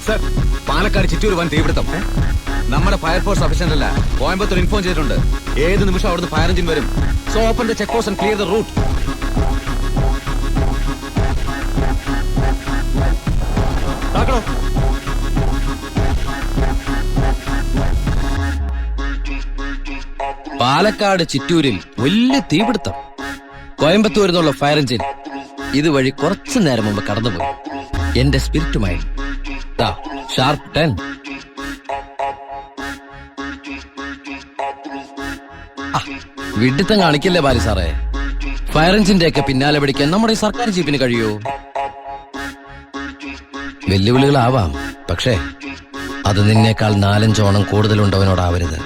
Sir, Palakkad Chittur വൻ തീപിടുത്തം. നമ്മുടെ ഫയർഫോഴ്സ് സഫീഷ്യന്റ് അല്ല. കോയമ്പത്തൂർ ഇൻഫോം ചെയ്തിട്ടുണ്ട്. ഏത് നിമിഷം അവിടുന്ന് ഫയർ എഞ്ചിൻ വരും. So open the check post and clear the route. Palakkad ചിറ്റൂരിൽ വലിയ തീപിടുത്തം. കോയമ്പത്തൂരിൽ നിന്നുള്ള ഫയർ എഞ്ചിൻ ഇതുവഴി കുറച്ചു നേരം മുമ്പ് കടന്നുപോയി. എന്റെ സ്പിരിറ്റുമായി ഷാർപ്പ് 10. വിഡിത്തം കാണിക്കില്ലേ ബാലി സാറേ. ഫയർ എഞ്ചിന്റെ ഒക്കെ പിന്നാലെ പിടിക്കാൻ നമ്മുടെ ഈ സർക്കാർ ജീപ്പിന് കഴിയൂ? വെല്ലുവിളികളാവാം, പക്ഷേ അത് നിന്നേക്കാൾ 4-5 ഓണം കൂടുതലുണ്ടവനോടാവരുത്.